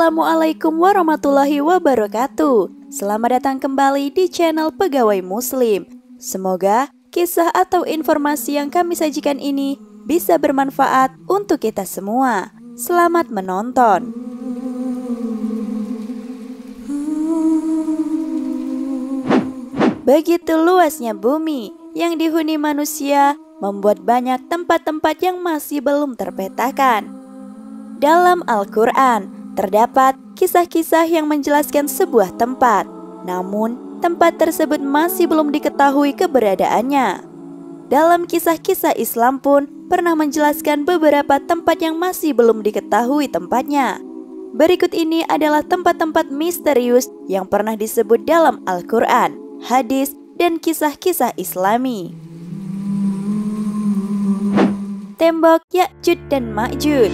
Assalamualaikum warahmatullahi wabarakatuh. Selamat datang kembali di channel Pegawai Muslim. Semoga kisah atau informasi yang kami sajikan ini bisa bermanfaat untuk kita semua. Selamat menonton. Begitu luasnya bumi yang dihuni manusia membuat banyak tempat-tempat yang masih belum terpetakan. Dalam Al-Quran terdapat kisah-kisah yang menjelaskan sebuah tempat, namun tempat tersebut masih belum diketahui keberadaannya. Dalam kisah-kisah Islam pun pernah menjelaskan beberapa tempat yang masih belum diketahui tempatnya. Berikut ini adalah tempat-tempat misterius yang pernah disebut dalam Al-Quran, hadis, dan kisah-kisah Islami. Tembok Ya'juj dan Ma'juj.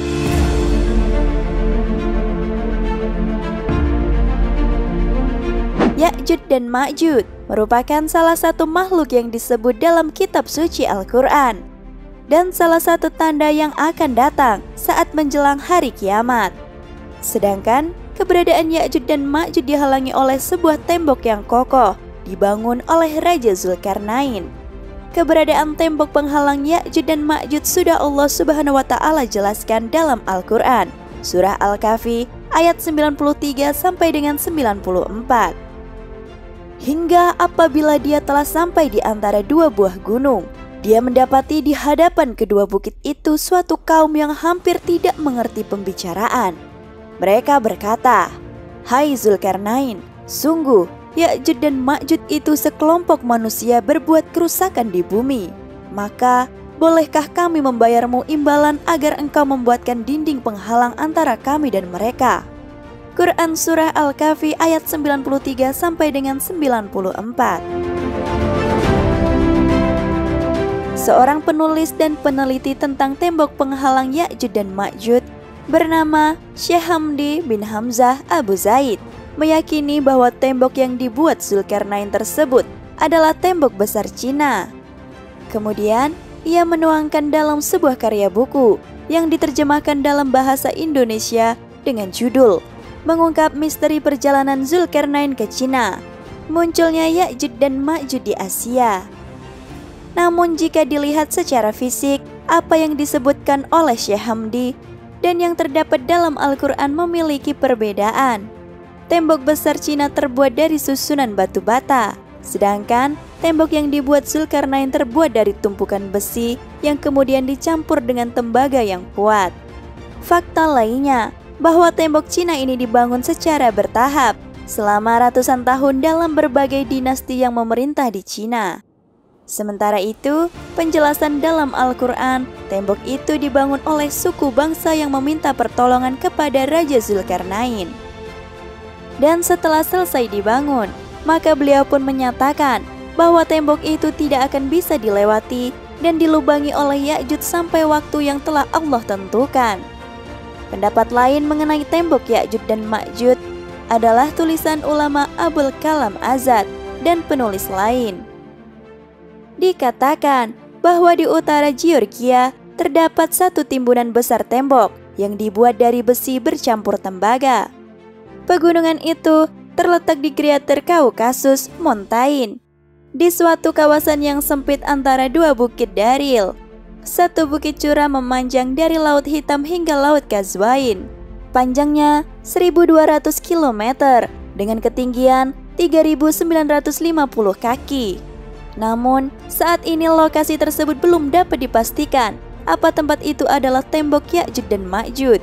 Ya'juj dan Ma'juj merupakan salah satu makhluk yang disebut dalam kitab suci Al-Quran dan salah satu tanda yang akan datang saat menjelang hari kiamat. Sedangkan keberadaan Ya'juj dan Ma'juj dihalangi oleh sebuah tembok yang kokoh dibangun oleh Raja Zulkarnain. Keberadaan tembok penghalang Ya'juj dan Ma'juj sudah Allah Subhanahu wa Ta'ala jelaskan dalam Al-Quran, surah Al-Kahfi ayat 93 sampai dengan 94. Hingga apabila dia telah sampai di antara dua buah gunung, dia mendapati di hadapan kedua bukit itu suatu kaum yang hampir tidak mengerti pembicaraan. Mereka berkata, "Hai Zulkarnain, sungguh Ya'juj dan Ma'juj itu sekelompok manusia berbuat kerusakan di bumi. Maka bolehkah kami membayarmu imbalan agar engkau membuatkan dinding penghalang antara kami dan mereka?" Quran Surah Al-Kahfi ayat 93 sampai dengan 94. Seorang penulis dan peneliti tentang tembok penghalang Ya'juj dan Ma'juj bernama Syekh Hamdi bin Hamzah Abu Zaid meyakini bahwa tembok yang dibuat Zulkarnain tersebut adalah tembok besar Cina. Kemudian ia menuangkan dalam sebuah karya buku yang diterjemahkan dalam bahasa Indonesia dengan judul Mengungkap Misteri Perjalanan Zulkarnain ke Cina, Munculnya Ya'juj dan Ma'juj di Asia. Namun jika dilihat secara fisik, apa yang disebutkan oleh Syekh Hamdi dan yang terdapat dalam Al-Quran memiliki perbedaan. Tembok besar Cina terbuat dari susunan batu bata, sedangkan tembok yang dibuat Zulkarnain terbuat dari tumpukan besi yang kemudian dicampur dengan tembaga yang kuat. Fakta lainnya, bahwa tembok Cina ini dibangun secara bertahap selama ratusan tahun dalam berbagai dinasti yang memerintah di Cina. Sementara itu, penjelasan dalam Al-Quran, tembok itu dibangun oleh suku bangsa yang meminta pertolongan kepada Raja Zulkarnain. Dan setelah selesai dibangun, maka beliau pun menyatakan bahwa tembok itu tidak akan bisa dilewati dan dilubangi oleh Ya'juj sampai waktu yang telah Allah tentukan. Pendapat lain mengenai tembok Ya'juj dan Ma'juj adalah tulisan ulama Abul Kalam Azad dan penulis lain. Dikatakan bahwa di utara Georgia terdapat satu timbunan besar tembok yang dibuat dari besi bercampur tembaga. Pegunungan itu terletak di krater Kaukasus Mountain, di suatu kawasan yang sempit antara dua bukit Daril. Satu bukit curam memanjang dari Laut Hitam hingga Laut Qazwain. Panjangnya 1.200 km dengan ketinggian 3.950 kaki. Namun, saat ini lokasi tersebut belum dapat dipastikan apa tempat itu adalah tembok Ya'juj dan Ma'juj.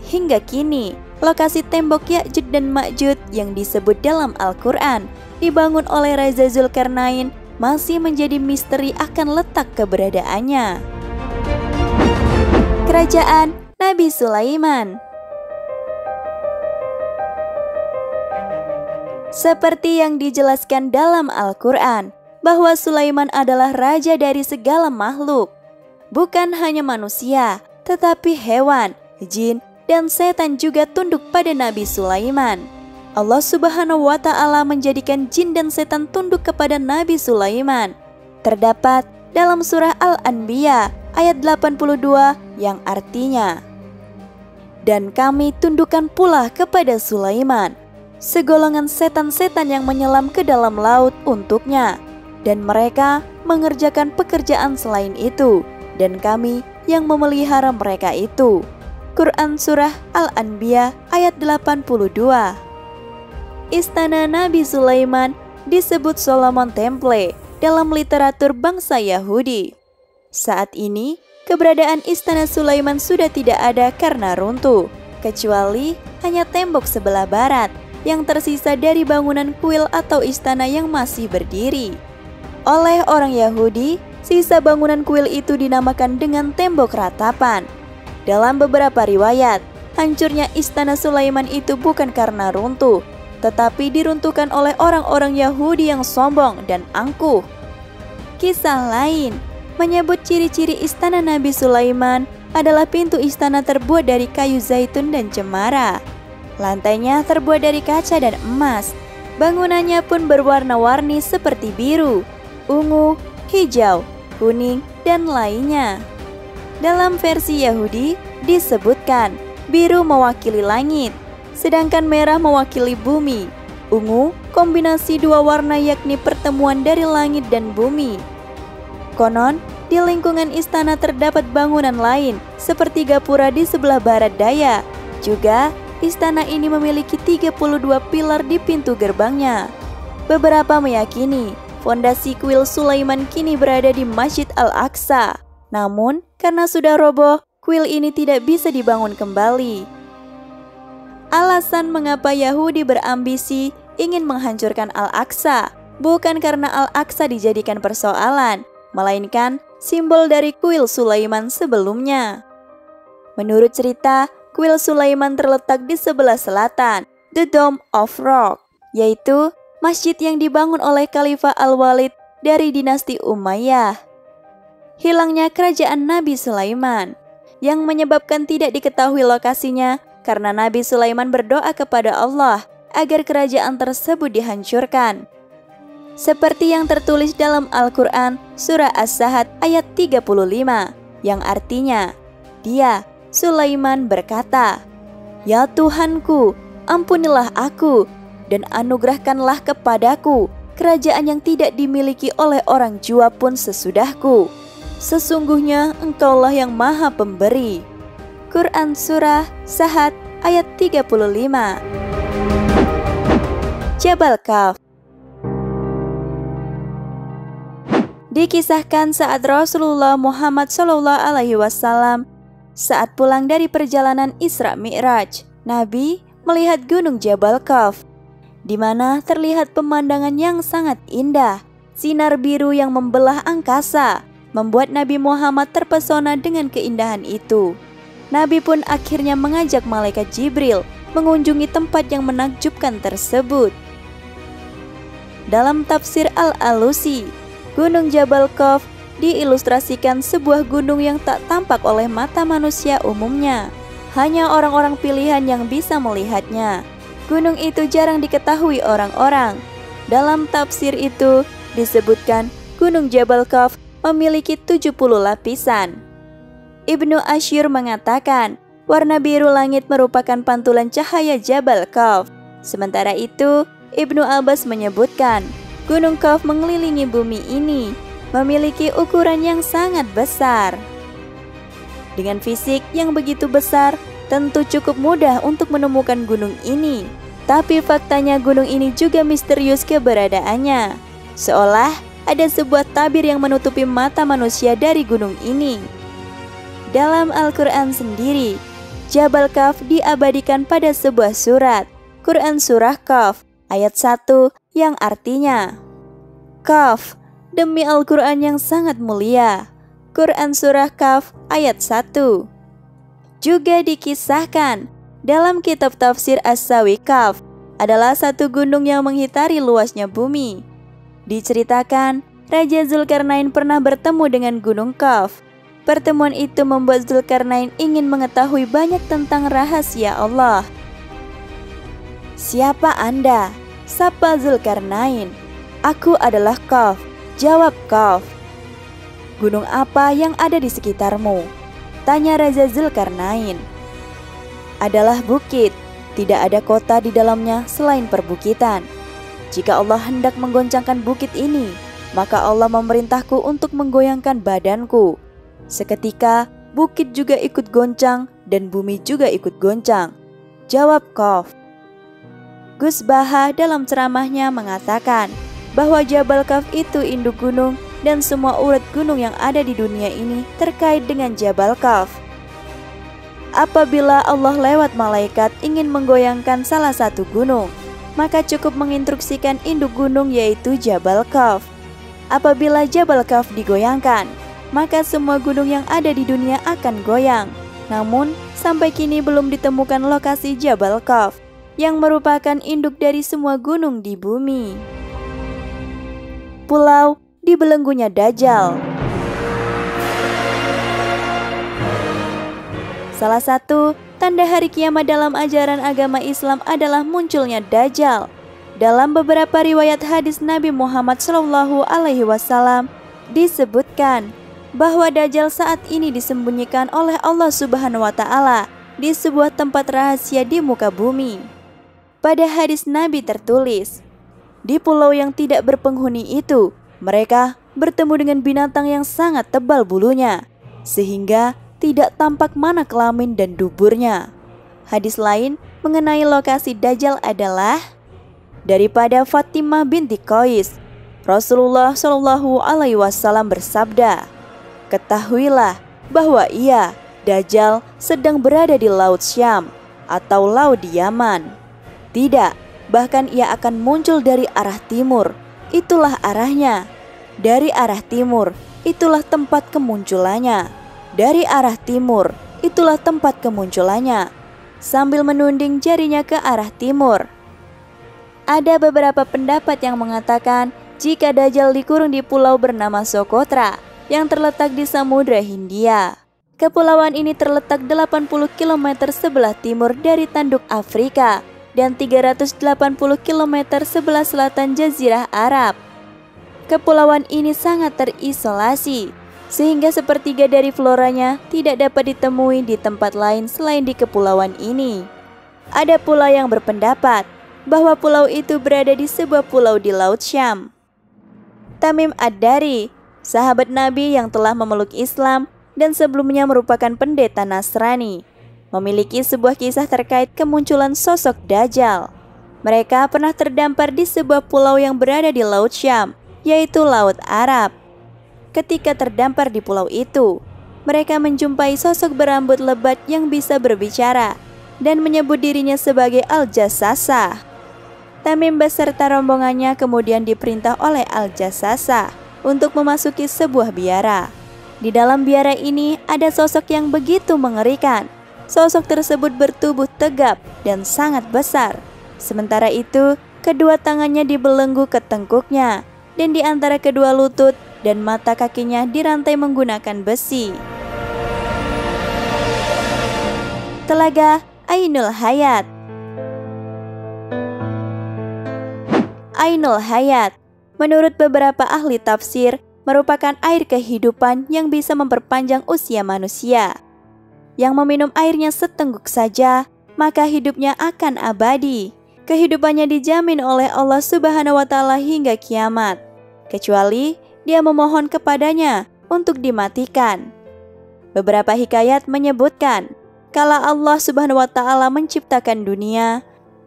Hingga kini, lokasi tembok Ya'juj dan Ma'juj yang disebut dalam Al-Quran dibangun oleh Raja Zulkarnain masih menjadi misteri akan letak keberadaannya. Kerajaan Nabi Sulaiman. Seperti yang dijelaskan dalam Al-Quran, bahwa Sulaiman adalah raja dari segala makhluk. Bukan hanya manusia, tetapi hewan, jin, dan setan juga tunduk pada Nabi Sulaiman. Allah Subhanahu wa Ta'ala menjadikan jin dan setan tunduk kepada Nabi Sulaiman. Terdapat dalam surah Al-Anbiya ayat 82 yang artinya, Dan kami tundukkan pula kepada Sulaiman segolongan setan-setan yang menyelam ke dalam laut untuknya, dan mereka mengerjakan pekerjaan selain itu, dan kami yang memelihara mereka itu. Quran Surah Al-Anbiya ayat 82. Istana Nabi Sulaiman disebut Solomon Temple dalam literatur bangsa Yahudi. Saat ini, keberadaan Istana Sulaiman sudah tidak ada karena runtuh, kecuali hanya tembok sebelah barat yang tersisa dari bangunan kuil atau istana yang masih berdiri. Oleh orang Yahudi, sisa bangunan kuil itu dinamakan dengan tembok ratapan. Dalam beberapa riwayat, hancurnya Istana Sulaiman itu bukan karena runtuh, tetapi diruntuhkan oleh orang-orang Yahudi yang sombong dan angkuh. Kisah lain menyebut ciri-ciri istana Nabi Sulaiman adalah pintu istana terbuat dari kayu zaitun dan cemara. Lantainya terbuat dari kaca dan emas. Bangunannya pun berwarna-warni seperti biru, ungu, hijau, kuning, dan lainnya. Dalam versi Yahudi disebutkan biru mewakili langit, sedangkan merah mewakili bumi. Ungu kombinasi dua warna yakni pertemuan dari langit dan bumi. Konon, di lingkungan istana terdapat bangunan lain seperti gapura di sebelah barat daya. Juga, istana ini memiliki 32 pilar di pintu gerbangnya. Beberapa meyakini fondasi kuil Sulaiman kini berada di Masjid Al-Aqsa. Namun, karena sudah roboh, kuil ini tidak bisa dibangun kembali. Alasan mengapa Yahudi berambisi ingin menghancurkan Al-Aqsa bukan karena Al-Aqsa dijadikan persoalan, melainkan simbol dari kuil Sulaiman sebelumnya. Menurut cerita, kuil Sulaiman terletak di sebelah selatan, The Dome of Rock, yaitu masjid yang dibangun oleh Khalifah Al-Walid dari dinasti Umayyah. Hilangnya kerajaan Nabi Sulaiman, yang menyebabkan tidak diketahui lokasinya karena Nabi Sulaiman berdoa kepada Allah agar kerajaan tersebut dihancurkan. Seperti yang tertulis dalam Al-Quran Surah As-Sahat ayat 35, yang artinya, Dia, Sulaiman berkata, "Ya Tuhanku, ampunilah aku dan anugerahkanlah kepadaku kerajaan yang tidak dimiliki oleh orang jua pun sesudahku. Sesungguhnya Engkaulah yang Maha Pemberi." Quran Surah Sahat ayat 35. Jabal Kaf. Dikisahkan saat Rasulullah Muhammad SAW saat pulang dari perjalanan Isra Mi'raj, Nabi melihat gunung Jabal Kaf, di mana terlihat pemandangan yang sangat indah. Sinar biru yang membelah angkasa membuat Nabi Muhammad terpesona dengan keindahan itu. Nabi pun akhirnya mengajak malaikat Jibril mengunjungi tempat yang menakjubkan tersebut. Dalam tafsir Al-Alusi, Gunung Jabal Kaf diilustrasikan sebuah gunung yang tak tampak oleh mata manusia umumnya. Hanya orang-orang pilihan yang bisa melihatnya. Gunung itu jarang diketahui orang-orang. Dalam tafsir itu disebutkan Gunung Jabal Kaf memiliki 70 lapisan. Ibnu Ashir mengatakan warna biru langit merupakan pantulan cahaya Jabal Kaf. Sementara itu, Ibnu Abbas menyebutkan Gunung Kaf mengelilingi bumi ini memiliki ukuran yang sangat besar. Dengan fisik yang begitu besar, tentu cukup mudah untuk menemukan gunung ini. Tapi faktanya gunung ini juga misterius keberadaannya. Seolah ada sebuah tabir yang menutupi mata manusia dari gunung ini. Dalam Al-Quran sendiri, Jabal Kaf diabadikan pada sebuah surat, Quran Surah Kaf, ayat 1 yang artinya, Kaf, demi Al-Quran yang sangat mulia. Quran Surah Kaf ayat 1. Juga dikisahkan dalam kitab tafsir As-Sawi Kaf adalah satu gunung yang menghitari luasnya bumi. Diceritakan Raja Zulkarnain pernah bertemu dengan gunung Kaf. Pertemuan itu membuat Zulkarnain ingin mengetahui banyak tentang rahasia Allah. "Siapa Anda?" sapa Zulkarnain. "Aku adalah Kaf," jawab Kaf. "Gunung apa yang ada di sekitarmu?" tanya Raja Zulkarnain. adalah bukit, tidak ada kota di dalamnya selain perbukitan. Jika Allah hendak menggoncangkan bukit ini, maka Allah memerintahku untuk menggoyangkan badanku. Seketika bukit juga ikut goncang dan bumi juga ikut goncang. Jawab Qaf. Gus Baha dalam ceramahnya mengatakan bahwa Jabal Qaf itu induk gunung dan semua urat gunung yang ada di dunia ini terkait dengan Jabal Qaf. Apabila Allah lewat malaikat ingin menggoyangkan salah satu gunung, maka cukup menginstruksikan induk gunung yaitu Jabal Qaf. Apabila Jabal Qaf digoyangkan, maka semua gunung yang ada di dunia akan goyang. Namun, sampai kini belum ditemukan lokasi Jabal Qaf, yang merupakan induk dari semua gunung di bumi. Pulau di belenggunya Dajjal. Salah satu tanda hari kiamat dalam ajaran agama Islam adalah munculnya Dajjal. Dalam beberapa riwayat hadis Nabi Muhammad SAW disebutkan bahwa Dajjal saat ini disembunyikan oleh Allah Subhanahu wa Ta'ala di sebuah tempat rahasia di muka bumi. Pada hadis Nabi tertulis, di pulau yang tidak berpenghuni itu, mereka bertemu dengan binatang yang sangat tebal bulunya, sehingga tidak tampak mana kelamin dan duburnya. Hadis lain mengenai lokasi Dajjal adalah daripada Fatimah binti Qais, Rasulullah SAW bersabda, "Ketahuilah bahwa ia, Dajjal, sedang berada di Laut Syam atau Laut di Yaman. Tidak, bahkan ia akan muncul dari arah timur. Itulah arahnya. Dari arah timur, itulah tempat kemunculannya. Dari arah timur, itulah tempat kemunculannya." Sambil menunding jarinya ke arah timur. Ada beberapa pendapat yang mengatakan jika Dajjal dikurung di pulau bernama Socotra yang terletak di Samudra Hindia. Kepulauan ini terletak 80 km sebelah timur dari tanduk Afrika dan 380 km sebelah selatan Jazirah Arab. Kepulauan ini sangat terisolasi, sehingga sepertiga dari floranya tidak dapat ditemui di tempat lain selain di kepulauan ini. Ada pula yang berpendapat bahwa pulau itu berada di sebuah pulau di Laut Syam. Tamim Ad-Dari, sahabat Nabi yang telah memeluk Islam dan sebelumnya merupakan pendeta Nasrani, memiliki sebuah kisah terkait kemunculan sosok Dajjal. Mereka pernah terdampar di sebuah pulau yang berada di Laut Syam, yaitu Laut Arab. Ketika terdampar di pulau itu, mereka menjumpai sosok berambut lebat yang bisa berbicara dan menyebut dirinya sebagai Al-Jassasah. Tamim beserta rombongannya kemudian diperintah oleh Al-Jassasah untuk memasuki sebuah biara. Di dalam biara ini ada sosok yang begitu mengerikan. Sosok tersebut bertubuh tegap dan sangat besar. Sementara itu, kedua tangannya dibelenggu ke tengkuknya dan di antara kedua lutut dan mata kakinya dirantai menggunakan besi. Telaga Ainul Hayat. Ainul Hayat, menurut beberapa ahli tafsir, merupakan air kehidupan yang bisa memperpanjang usia manusia. Yang meminum airnya setengguk saja, maka hidupnya akan abadi. Kehidupannya dijamin oleh Allah Subhanahu wa Ta'ala hingga kiamat, kecuali dia memohon kepadanya untuk dimatikan. Beberapa hikayat menyebutkan, kala Allah Subhanahu wa Ta'ala menciptakan dunia,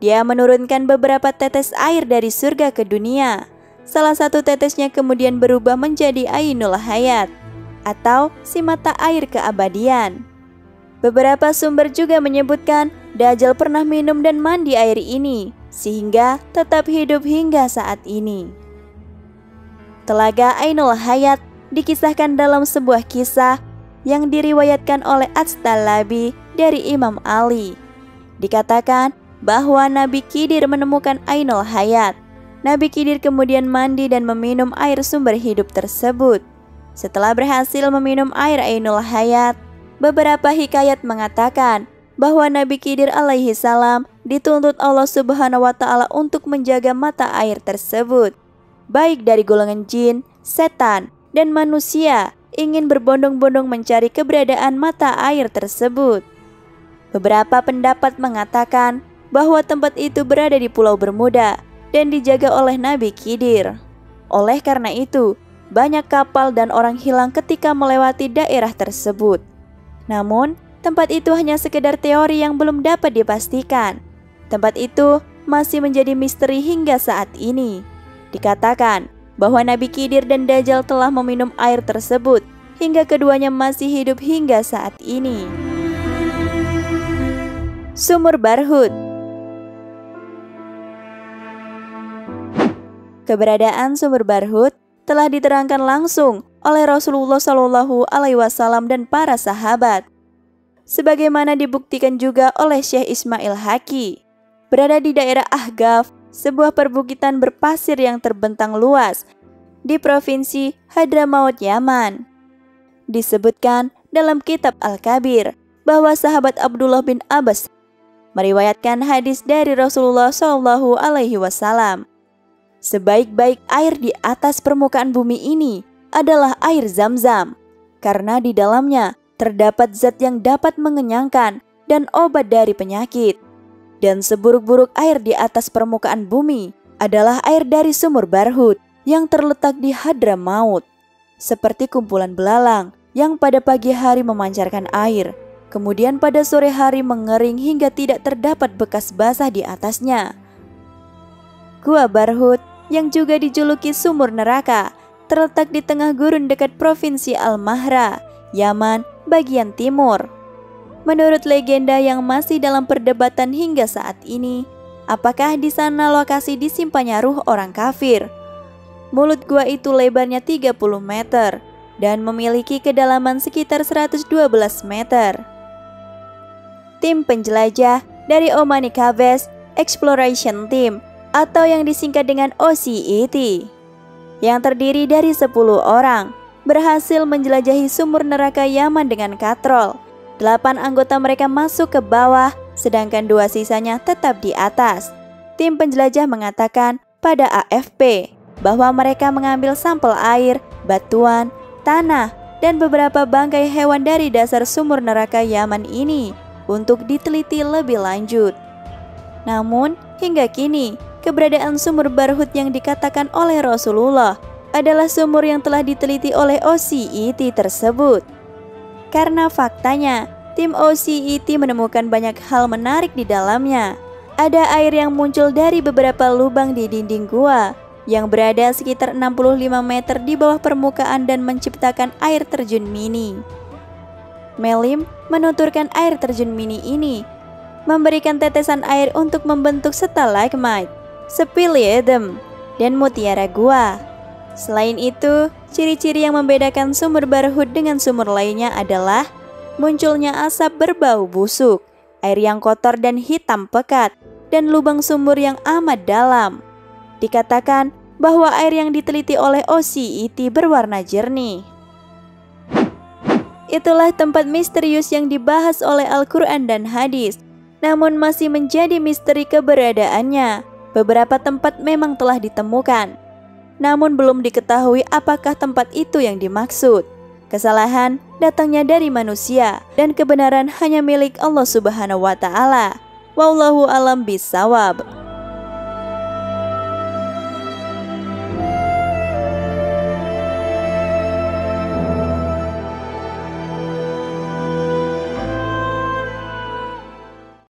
Dia menurunkan beberapa tetes air dari surga ke dunia. Salah satu tetesnya kemudian berubah menjadi Ainul Hayat, atau si mata air keabadian. Beberapa sumber juga menyebutkan Dajjal pernah minum dan mandi air ini, sehingga tetap hidup hingga saat ini. Telaga Ainul Hayat dikisahkan dalam sebuah kisah yang diriwayatkan oleh At-Talabi dari Imam Ali. Dikatakan bahwa Nabi Khidir menemukan Ainul Hayat. Nabi Khidir kemudian mandi dan meminum air sumber hidup tersebut. Setelah berhasil meminum air Ainul Hayat, beberapa hikayat mengatakan bahwa Nabi Khidir alaihi salam dituntut Allah Subhanahu wa Ta'ala untuk menjaga mata air tersebut. Baik dari golongan jin, setan, dan manusia ingin berbondong-bondong mencari keberadaan mata air tersebut. Beberapa pendapat mengatakan bahwa tempat itu berada di Pulau Bermuda dan dijaga oleh Nabi Khidir. Oleh karena itu, banyak kapal dan orang hilang ketika melewati daerah tersebut. Namun, tempat itu hanya sekedar teori yang belum dapat dipastikan. Tempat itu masih menjadi misteri hingga saat ini. Dikatakan bahwa Nabi Khidir dan Dajjal telah meminum air tersebut hingga keduanya masih hidup hingga saat ini. Sumur Barhut. Keberadaan sumur Barhut telah diterangkan langsung oleh Rasulullah Shallallahu Alaihi Wasallam dan para sahabat, sebagaimana dibuktikan juga oleh Syekh Ismail Haqi. Berada di daerah Ahqaf, sebuah perbukitan berpasir yang terbentang luas di provinsi Hadramaut, Yaman. Disebutkan dalam kitab Al-Kabir bahwa sahabat Abdullah bin Abbas meriwayatkan hadis dari Rasulullah Shallallahu Alaihi Wasallam. Sebaik-baik air di atas permukaan bumi ini adalah air Zam-Zam, karena di dalamnya terdapat zat yang dapat mengenyangkan dan obat dari penyakit. Dan seburuk-buruk air di atas permukaan bumi adalah air dari sumur Barhut yang terletak di Hadramaut, seperti kumpulan belalang yang pada pagi hari memancarkan air, kemudian pada sore hari mengering hingga tidak terdapat bekas basah di atasnya. Gua Barhut, yang juga dijuluki sumur neraka, terletak di tengah gurun dekat provinsi Al-Mahra, Yaman, bagian timur. Menurut legenda yang masih dalam perdebatan hingga saat ini, apakah di sana lokasi disimpannya ruh orang kafir? Mulut gua itu lebarnya 30 meter dan memiliki kedalaman sekitar 112 meter. Tim penjelajah dari Omani Caves Exploration Team atau yang disingkat dengan OCET, yang terdiri dari 10 orang, berhasil menjelajahi sumur neraka Yaman dengan katrol. 8 anggota mereka masuk ke bawah, sedangkan 2 sisanya tetap di atas. Tim penjelajah mengatakan pada AFP bahwa mereka mengambil sampel air, batuan, tanah, dan beberapa bangkai hewan dari dasar sumur neraka Yaman ini untuk diteliti lebih lanjut. Namun, hingga kini, keberadaan sumur Barhut yang dikatakan oleh Rasulullah adalah sumur yang telah diteliti oleh OCET tersebut. Karena faktanya, tim OCET menemukan banyak hal menarik di dalamnya. Ada air yang muncul dari beberapa lubang di dinding gua yang berada sekitar 65 meter di bawah permukaan dan menciptakan air terjun mini. Melim menuturkan air terjun mini ini memberikan tetesan air untuk membentuk stalagmite, speleothem, dan mutiara gua. Selain itu, ciri-ciri yang membedakan sumur Barhut dengan sumur lainnya adalah munculnya asap berbau busuk, air yang kotor dan hitam pekat, dan lubang sumur yang amat dalam. Dikatakan bahwa air yang diteliti oleh OCET berwarna jernih. Itulah tempat misterius yang dibahas oleh Al-Quran dan hadis, namun masih menjadi misteri keberadaannya. Beberapa tempat memang telah ditemukan, namun belum diketahui apakah tempat itu yang dimaksud. Kesalahan datangnya dari manusia dan kebenaran hanya milik Allah Subhanahu wa Ta'ala. Wallahu alam bisawab.